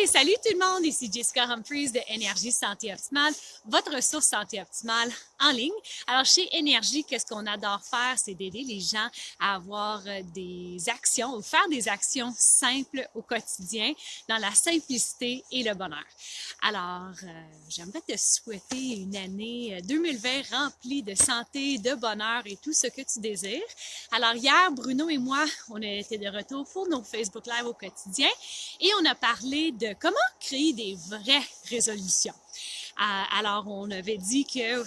Hey, salut tout le monde, ici Jessica Humphries de Énergie Santé Optimale, votre ressource santé optimale en ligne. Alors chez Énergie, qu'est-ce qu'on adore faire, c'est d'aider les gens à avoir des actions ou faire des actions simples au quotidien dans la simplicité et le bonheur. Alors, j'aimerais te souhaiter une année 2020 remplie de santé, de bonheur et tout ce que tu désires. Alors hier, Bruno et moi, on était de retour pour nos Facebook Live au quotidien et on a parlé de comment créer des vraies résolutions. Alors, on avait dit que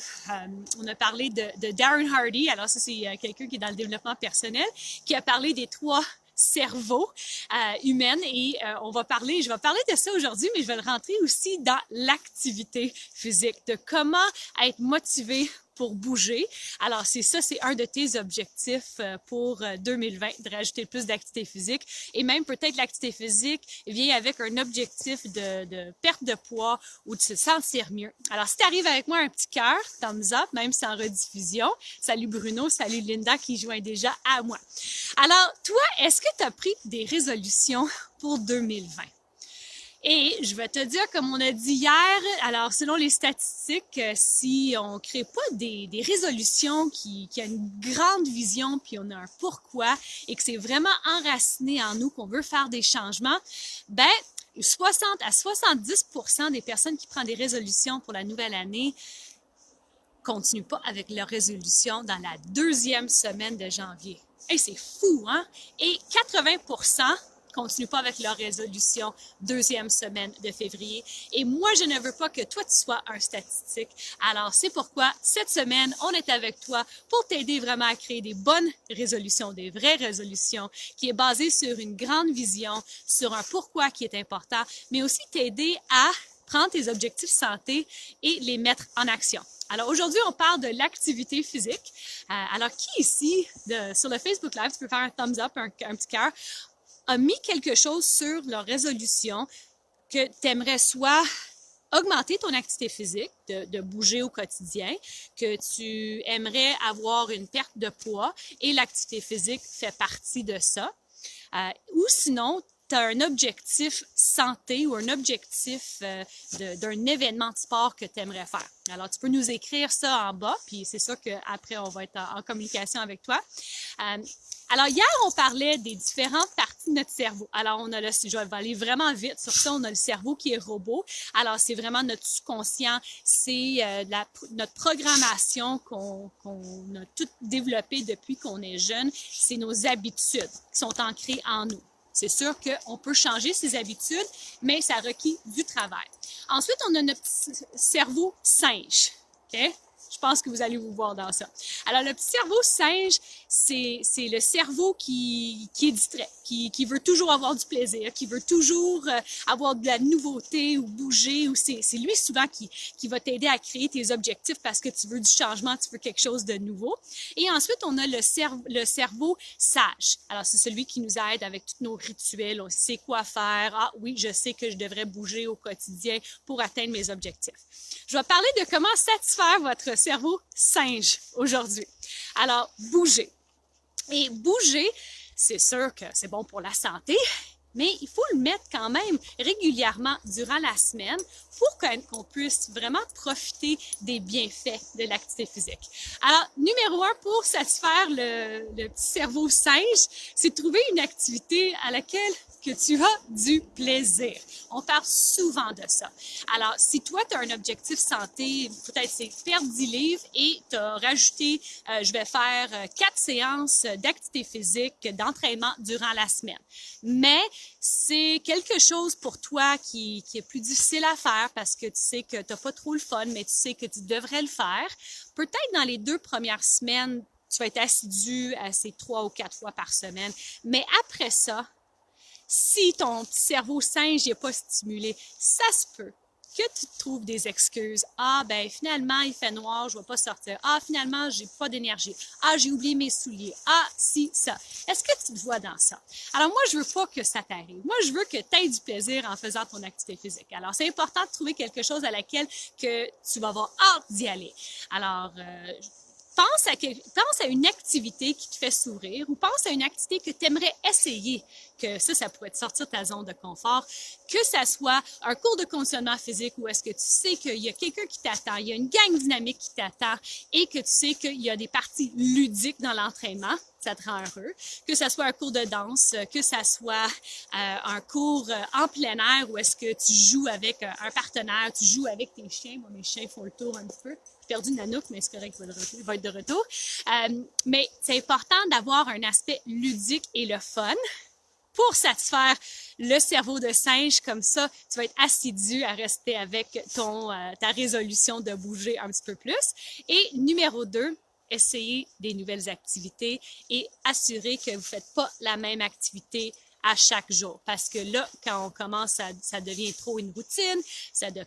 on a parlé de Darren Hardy. Alors, ça, c'est quelqu'un qui est dans le développement personnel, qui a parlé des 3 cerveaux humains et je vais parler de ça aujourd'hui, mais je vais le rentrer aussi dans l'activité physique, de comment être motivé pour bouger. Alors, c'est un de tes objectifs pour 2020, de rajouter plus d'activité physique. Et même peut-être l'activité physique vient avec un objectif de perte de poids ou de se sentir mieux. Alors, si tu arrives avec moi un petit cœur, thumbs up, même si c'est en rediffusion. Salut Bruno, salut Linda qui joint déjà à moi. Alors, toi, est-ce que tu as pris des résolutions pour 2020? Et je vais te dire, comme on a dit hier, alors selon les statistiques, si on ne crée pas des résolutions qui a une grande vision, puis on a un pourquoi, et que c'est vraiment enraciné en nous, qu'on veut faire des changements, ben 60 à 70% des personnes qui prennent des résolutions pour la nouvelle année continuent pas avec leur résolution dans la 2e semaine de janvier. Hey, c'est fou, hein? Et 80% continuent pas avec leur résolution 2e semaine de février. Et moi, je ne veux pas que toi, tu sois un statistique. Alors, c'est pourquoi cette semaine, on est avec toi pour t'aider vraiment à créer des bonnes résolutions, des vraies résolutions, qui est basée sur une grande vision, sur un pourquoi qui est important, mais aussi t'aider à prendre tes objectifs santé et les mettre en action. Alors aujourd'hui, on parle de l'activité physique. Alors qui ici, sur le Facebook Live, tu peux faire un thumbs up, un petit cœur, a mis quelque chose sur leur résolution que tu aimerais soit augmenter ton activité physique, de bouger au quotidien, que tu aimerais avoir une perte de poids et l'activité physique fait partie de ça. Ou sinon, tu as un objectif santé ou un objectif d'un événement de sport que tu aimerais faire. Alors, tu peux nous écrire ça en bas, puis c'est sûr qu'après, on va être en communication avec toi. Alors, hier, on parlait des différentes parties de notre cerveau. Alors, je vais aller vraiment vite sur ça, on a le cerveau qui est robot. Alors, c'est vraiment notre subconscient, c'est notre programmation qu'on a tout développé depuis qu'on est jeune. C'est nos habitudes qui sont ancrées en nous. C'est sûr qu'on peut changer ses habitudes, mais ça requiert du travail. Ensuite, on a notre petit cerveau singe. OK? Je pense que vous allez vous voir dans ça. Alors, le petit cerveau singe, c'est le cerveau qui est distrait, qui veut toujours avoir du plaisir, qui veut toujours avoir de la nouveauté ou bouger. Ou c'est lui souvent qui va t'aider à créer tes objectifs parce que tu veux du changement, tu veux quelque chose de nouveau. Et ensuite, on a le cerveau sage. Alors, c'est celui qui nous aide avec tous nos rituels. On sait quoi faire. Ah oui, je sais que je devrais bouger au quotidien pour atteindre mes objectifs. Je vais parler de comment satisfaire votre cerveau singe aujourd'hui. Alors, bouger. Et bouger, c'est sûr que c'est bon pour la santé, mais il faut le mettre quand même régulièrement durant la semaine pour qu'on puisse vraiment profiter des bienfaits de l'activité physique. Alors, numéro 1, pour satisfaire le petit cerveau singe, c'est de trouver une activité à laquelle que tu as du plaisir. On parle souvent de ça. Alors, si toi, tu as un objectif santé, peut-être c'est perdre 10 livres et tu as rajouté, je vais faire 4 séances d'activité physique, d'entraînement durant la semaine. Mais c'est quelque chose pour toi qui est plus difficile à faire parce que tu sais que tu n'as pas trop le fun, mais tu sais que tu devrais le faire. Peut-être dans les 2 premières semaines, tu vas être assidu à ces 3 ou 4 fois par semaine. Mais après ça, si ton cerveau singe n'est pas stimulé, ça se peut que tu te trouves des excuses. Ah, ben finalement, il fait noir, je ne vais pas sortir. Ah, finalement, j'ai pas d'énergie. Ah, j'ai oublié mes souliers. Ah, si, ça. Est-ce que tu te vois dans ça? Alors moi, je veux pas que ça t'arrive. Moi, je veux que tu aies du plaisir en faisant ton activité physique. Alors, c'est important de trouver quelque chose à laquelle que tu vas avoir hâte d'y aller. Alors, pense à une activité qui te fait sourire ou pense à une activité que tu aimerais essayer, que ça pourrait te sortir de ta zone de confort, que ça soit un cours de conditionnement physique où est-ce que tu sais qu'il y a quelqu'un qui t'attend, il y a une gang dynamique qui t'attend et que tu sais qu'il y a des parties ludiques dans l'entraînement, ça te rend heureux, que ça soit un cours de danse, que ça soit un cours en plein air où est-ce que tu joues avec un partenaire, tu joues avec tes chiens. Moi, mes chiens font le tour un petit peu. J'ai perdu Nanook, mais c'est correct, il va être de retour. Mais c'est important d'avoir un aspect ludique et le fun pour satisfaire le cerveau de singe. Comme ça, tu vas être assidu à rester avec ta résolution de bouger un petit peu plus. Et numéro 2, essayez des nouvelles activités et assurez que vous ne faites pas la même activité à chaque jour. Parce que là, quand on commence ça devient trop une routine,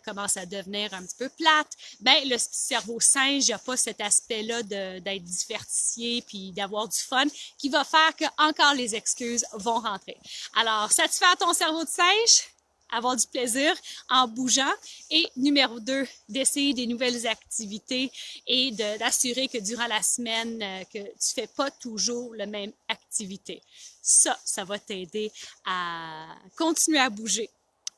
commence à devenir un petit peu plate, ben le cerveau singe, il n'y a pas cet aspect-là d'être diversifié puis d'avoir du fun qui va faire que encore les excuses vont rentrer. Alors, satisfaire ton cerveau de singe, avoir du plaisir en bougeant. Et numéro 2, d'essayer des nouvelles activités et d'assurer que durant la semaine, que tu fais pas toujours la même activité. Ça va t'aider à continuer à bouger.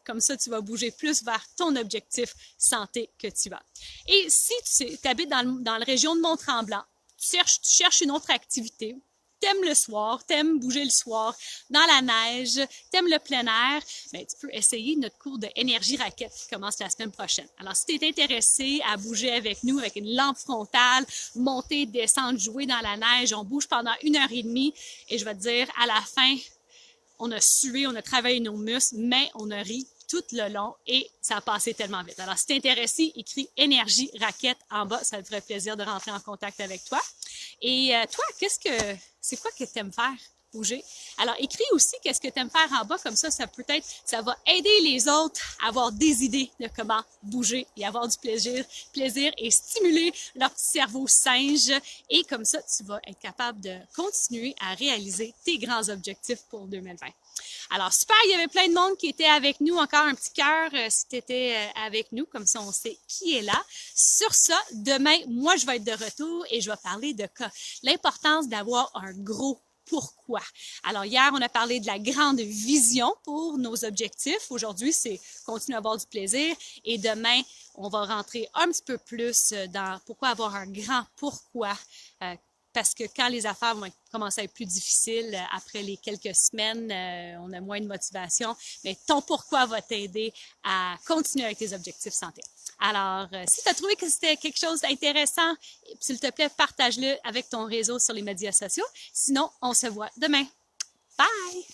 Comme ça, tu vas bouger plus vers ton objectif santé que tu as. Et si tu habites dans la région de Mont-Tremblant, tu cherches une autre activité, t'aimes le soir, t'aimes bouger le soir, dans la neige, t'aimes le plein air, bien, tu peux essayer notre cours de énergie raquette qui commence la semaine prochaine. Alors, si tu es intéressé à bouger avec nous, avec une lampe frontale, monter, descendre, jouer dans la neige, on bouge pendant 1h30 et je vais te dire, à la fin, on a sué, on a travaillé nos muscles, mais on a ri tout le long et ça a passé tellement vite. Alors, si tu es intéressé, écris énergie raquette en bas, ça me ferait plaisir de rentrer en contact avec toi. Et toi, c'est quoi que tu aimes faire? Bouger. Alors, écris aussi qu'est-ce que tu aimes faire en bas, comme ça ça va aider les autres à avoir des idées de comment bouger et avoir du plaisir et stimuler leur petit cerveau singe. Et comme ça, tu vas être capable de continuer à réaliser tes grands objectifs pour 2020. Alors, super, il y avait plein de monde qui était avec nous. Encore un petit cœur si tu étais avec nous, comme ça on sait qui est là. Sur ça, demain, moi, je vais être de retour et je vais parler de l'importance d'avoir un gros pourquoi. Alors, hier, on a parlé de la grande vision pour nos objectifs. Aujourd'hui, c'est continuer à avoir du plaisir. Et demain, on va rentrer un petit peu plus dans pourquoi avoir un grand pourquoi. Parce que quand les affaires vont commencer à être plus difficiles, après les quelques semaines, on a moins de motivation, mais ton pourquoi va t'aider à continuer avec tes objectifs santé. Alors, si tu as trouvé que c'était quelque chose d'intéressant, s'il te plaît, partage-le avec ton réseau sur les médias sociaux. Sinon, on se voit demain. Bye!